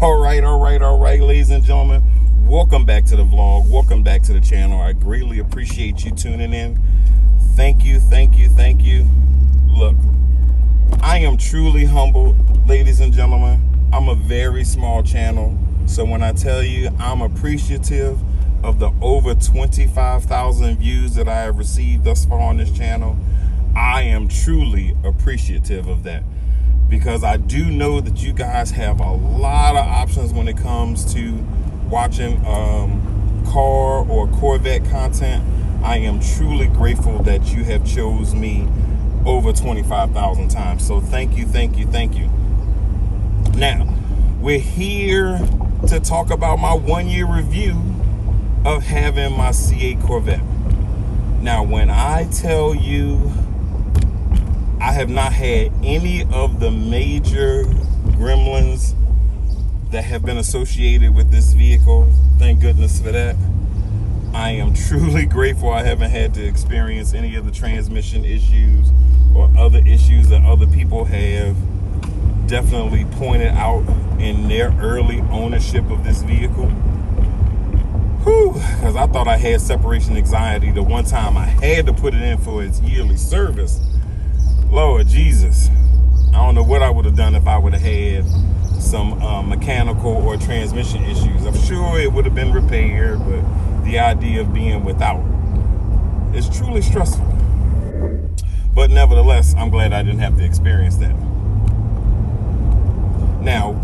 All right, ladies and gentlemen. Welcome back to the vlog. Welcome back to the channel. I greatly appreciate you tuning in. Thank you. Look, I am truly humbled, ladies and gentlemen. I'm a very small channel. So when I tell you I'm appreciative of the over 25,000 views that I have received thus far on this channel, I am truly appreciative of that. Because I do know that you guys have a lot of options when it comes to watching car or Corvette content. I am truly grateful that you have chose me over 25,000 times. So thank you. Now, we're here to talk about my 1-year review of having my C8 Corvette. Now, when I tell you I have not had any of the major gremlins that have been associated with this vehicle, thank goodness for that. I am truly grateful I haven't had to experience any of the transmission issues or other issues that other people have definitely pointed out in their early ownership of this vehicle. Because I thought I had separation anxiety the one time I had to put it in for its yearly service. Lord Jesus, I don't know what I would have done if I would have had some mechanical or transmission issues. I'm sure it would have been repaired, but the idea of being without is truly stressful. But nevertheless, I'm glad I didn't have to experience that. Now,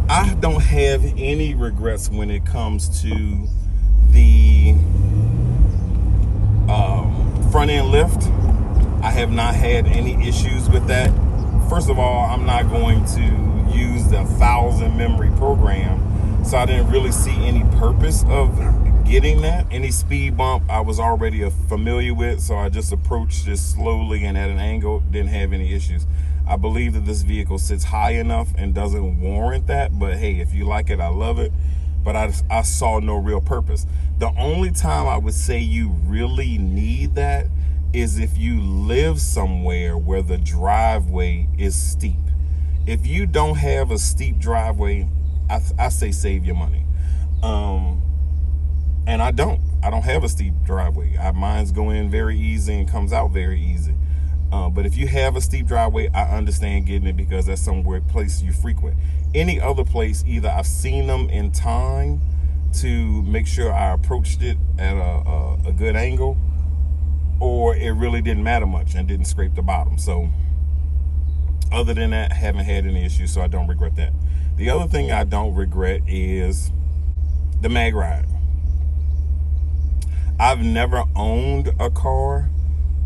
I don't have any regrets when it comes to the front end lift. I have not had any issues with that. First of all, I'm not going to use the 1,000 memory program, so I didn't really see any purpose of getting that. Any speed bump I was already familiar with, so I just approached this slowly and at an angle, didn't have any issues. I believe that this vehicle sits high enough and doesn't warrant that, but hey, if you like it, I love it. But I saw no real purpose. The only time I would say you really need that is if you live somewhere where the driveway is steep. If you don't have a steep driveway, I say save your money. And I don't have a steep driveway. Mine's go in very easy and comes out very easy. But if you have a steep driveway, I understand getting it because that's somewhere place you frequent. Any other place, either I've seen them in time to make sure I approached it at a good angle, or it really didn't matter much and didn't scrape the bottom. So other than that, I haven't had any issues, so I don't regret that. The other thing I don't regret is the mag ride. I've never owned a car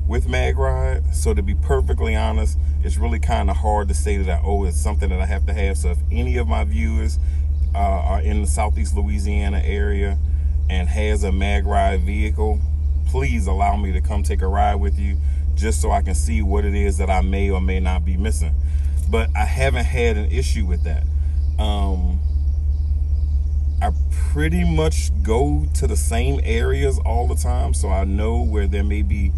with mag ride, so to be perfectly honest, it's really kind of hard to say that it's something that I have to have. So if any of my viewers are in the Southeast Louisiana area and has a mag ride vehicle, please allow me to come take a ride with you just so I can see what it is that I may or may not be missing. But I haven't had an issue with that. I pretty much go to the same areas all the time, so I know where there may be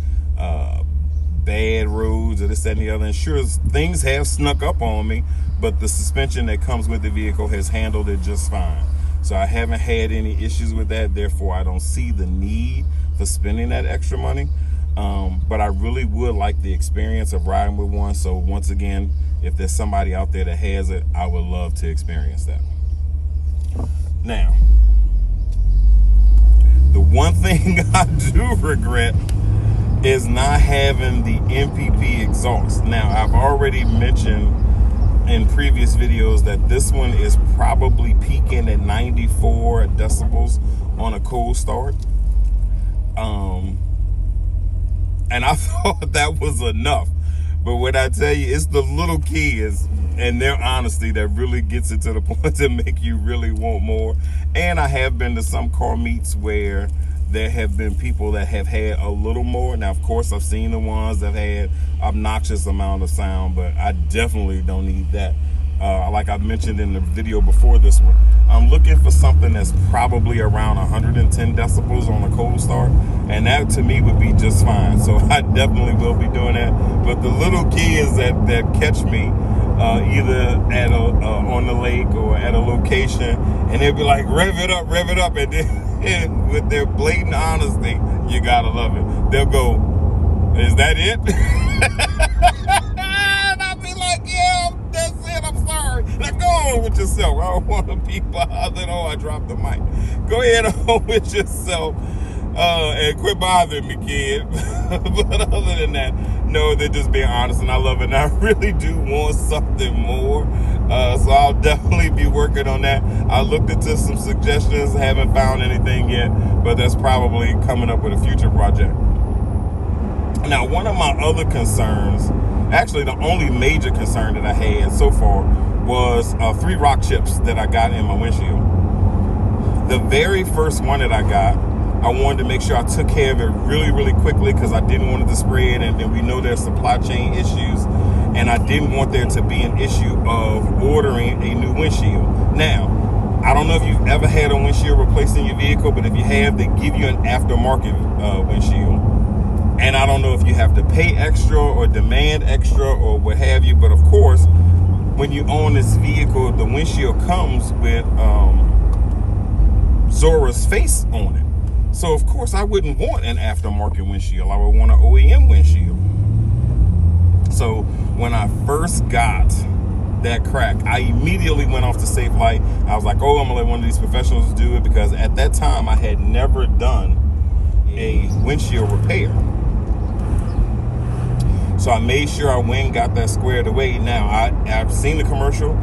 bad roads or this, that, and the other. And sure, things have snuck up on me, but the suspension that comes with the vehicle has handled it just fine. So I haven't had any issues with that. Therefore, I don't see the need for spending that extra money. But I really would like the experience of riding with one. So once again, if there's somebody out there that has it, I would love to experience that. Now, the one thing I do regret is not having the MPP exhaust. Now, I've already mentioned in previous videos that this one is probably peaking at 94 decibels on a cold start. And I thought that was enough. But what I tell you, it's the little kids and their honesty that really gets it to the point to make you really want more. And I have been to some car meets where there have been people that have had a little more. Now, of course, I've seen the ones that had obnoxious amount of sound, but I definitely don't need that. Like I mentioned in the video before this one, I'm looking for something that's probably around 110 decibels on a cold start, and that to me would be just fine. So I definitely will be doing that. But the little kids that catch me either at on the lake or at a location, and they'll be like, rev it up, and then with their blatant honesty, you gotta love it. They'll go, is that it? And I'll be like, yeah, that's it, I'm sorry. Now go on with yourself. I don't want to be bothered. Oh, I dropped the mic. Go ahead on with yourself. And quit bothering me, kid. But other than that, no, they're just being honest, and I love it. And I really do want something more. So I'll definitely be working on that. I looked into some suggestions, haven't found anything yet, but that's probably coming up with a future project. Now, one of my other concerns, actually the only major concern that I had so far, was 3 rock chips that I got in my windshield. The very first one that I got, I wanted to make sure I took care of it really, really quickly because I didn't want it to spread, and we know there's supply chain issues, and I didn't want there to be an issue of ordering a new windshield. Now, I don't know if you've ever had a windshield replaced in your vehicle, but if you have, they give you an aftermarket windshield. And I don't know if you have to pay extra or demand extra or what have you, but of course, when you own this vehicle, the windshield comes with Zora's face on it. So, of course, I wouldn't want an aftermarket windshield. I would want an OEM windshield. So, when I first got that crack, I immediately went off to Safelite. I was like, oh, I'm going to let one of these professionals do it, because at that time, I had never done a windshield repair. So, I made sure I went and got that squared away. Now, I've seen the commercial.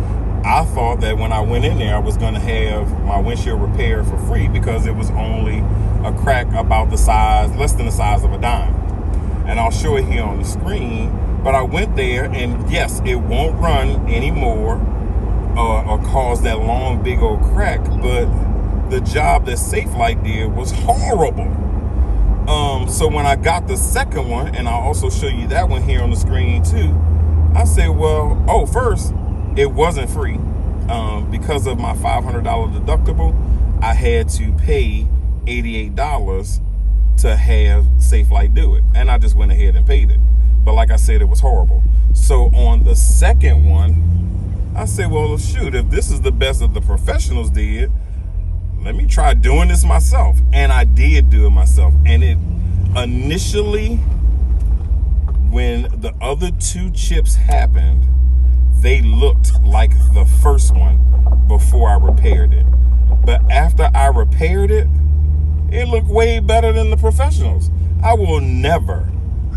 I thought that when I went in there, I was going to have my windshield repaired for free because it was only a crack about the size, less than the size of a dime. And I'll show it here on the screen. But I went there, and yes, it won't run anymore or cause that long, big old crack. But the job that Safelite did was horrible. So when I got the second one, and I'll also show you that one here on the screen too, I said, well, first, it wasn't free. Because of my $500 deductible, I had to pay $88 to have Safelite do it. And I just went ahead and paid it. But like I said, it was horrible. So on the second one, I said, well, shoot, if this is the best that the professionals did, let me try doing this myself. And I did do it myself. And it initially, when the other 2 chips happened, they looked like the first one before I repaired it. But after I repaired it, it looked way better than the professionals. I will never,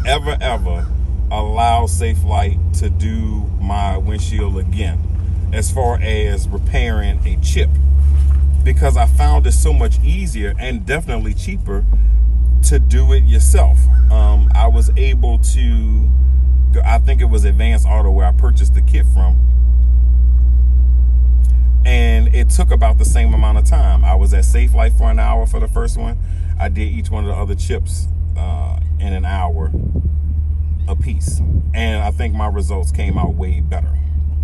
ever, ever allow Safelite to do my windshield again as far as repairing a chip, because I found it so much easier and definitely cheaper to do it yourself. I was able to, I think it was Advanced Auto where I purchased the kit from, and it took about the same amount of time. I was at Safelite for an hour for the first one. I did each one of the other chips in an hour a piece, and I think my results came out way better.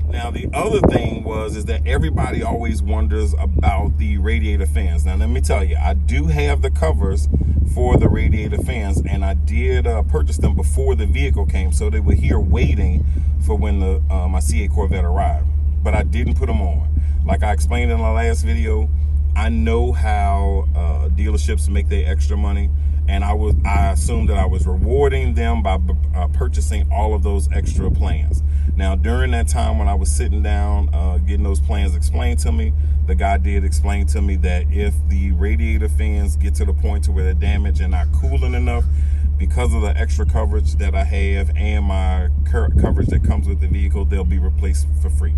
Now, the other thing is that everybody always wonders about the radiator fans. Now, let me tell you, I do have the covers for the radiator fans, and I did purchase them before the vehicle came, so they were here waiting for when my C8 Corvette arrived. But I didn't put them on. Like I explained in the last video, I know how dealerships make their extra money, and I assumed that I was rewarding them by purchasing all of those extra plans. Now, during that time when I was sitting down getting those plans explained to me, the guy did explain to me that if the radiator fans get to the point to where they're damaged and not cooling enough, because of the extra coverage that I have and my current coverage that comes with the vehicle, they'll be replaced for free.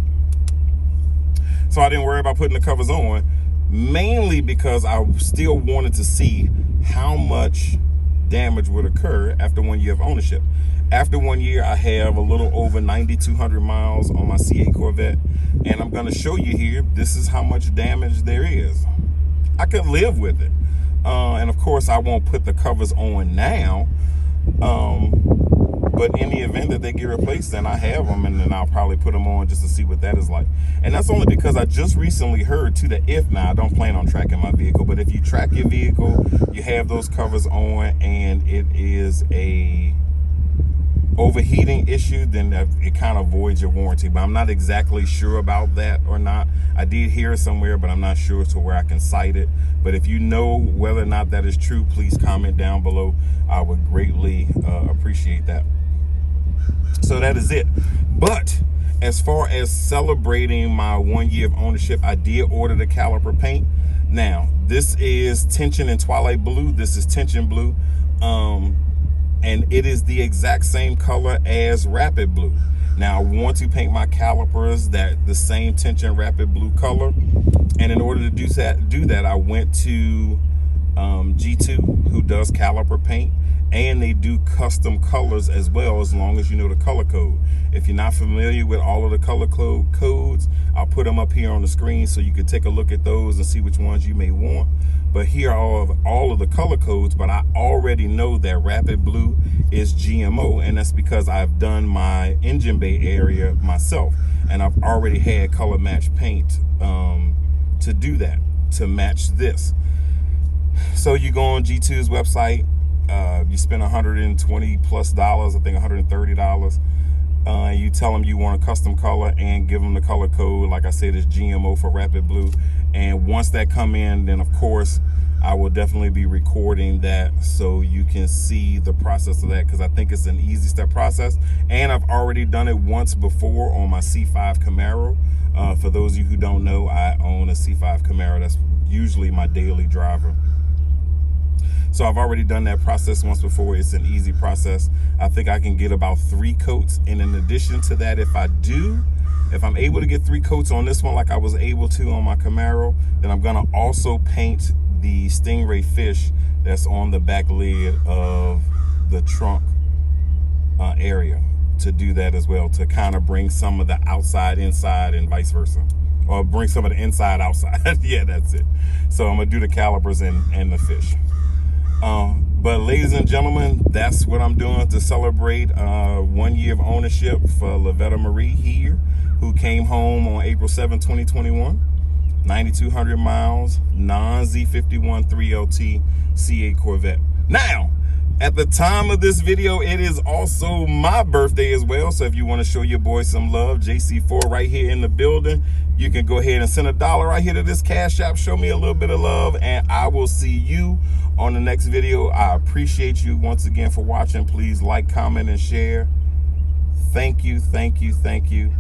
So I didn't worry about putting the covers on, mainly because I still wanted to see how much damage would occur after 1 year of ownership. After 1 year, I have a little over 9,200 miles on my C8 Corvette, and I'm going to show you here, this is how much damage there is. I could live with it. And of course, I won't put the covers on now, but in the event that they get replaced, then I have them, and then I'll probably put them on just to see what that is like. And that's only because I just recently heard too that now I don't plan on tracking my vehicle, but if you track your vehicle, you have those covers on, and it is a overheating issue, then it kind of voids your warranty. But I'm not exactly sure about that or not. I did hear it somewhere, but I'm not sure to where I can cite it. But if you know whether or not that is true, please comment down below. I would greatly appreciate that. So that is it. But as far as celebrating my 1 year of ownership, I did order the caliper paint. Now, this is Tension and Twilight Blue. This is Tension Blue. And it is the exact same color as Rapid Blue. Now, I want to paint my calipers the same Tension Rapid Blue color. And in order to do that, I went to G2, who does caliper paint. And they do custom colors as well, as long as you know the color code. If you're not familiar with all of the color codes, I'll put them up here on the screen so you can take a look at those and see which ones you may want. But here are all of the color codes, but I already know that Rapid Blue is GMO, and that's because I've done my engine bay area myself, and I've already had color match paint to do that, to match this. So you go on G2's website, you spend $120 plus, I think $130. You tell them you want a custom color and give them the color code. Like I said, it's GMO for Rapid Blue. And once that come in, then of course I will definitely be recording that so you can see the process of that, because I think it's an easy step process. And I've already done it once before on my C5 Camaro. For those of you who don't know, I own a C5 Camaro. That's usually my daily driver. So I've already done that process once before. It's an easy process. I think I can get about 3 coats. And in addition to that, if I'm able to get 3 coats on this one like I was able to on my Camaro, then I'm gonna also paint the Stingray fish that's on the back lid of the trunk area, to do that as well, to kind of bring some of the outside inside and vice versa. Or bring some of the inside outside. Yeah, that's it. So I'm gonna do the calipers and the fish. But ladies and gentlemen, that's what I'm doing to celebrate 1 year of ownership for Lavetta Marie here, who came home on April 7, 2021. 9,200 miles, non-Z51 3LT C8 Corvette. Now, at the time of this video, it is also my birthday as well. So if you want to show your boy some love, JC4 right here in the building, you can go ahead and send $1 right here to this Cash App. Show me a little bit of love, and I will see you on the next video. I appreciate you once again for watching. Please like, comment, and share. Thank you, thank you, thank you.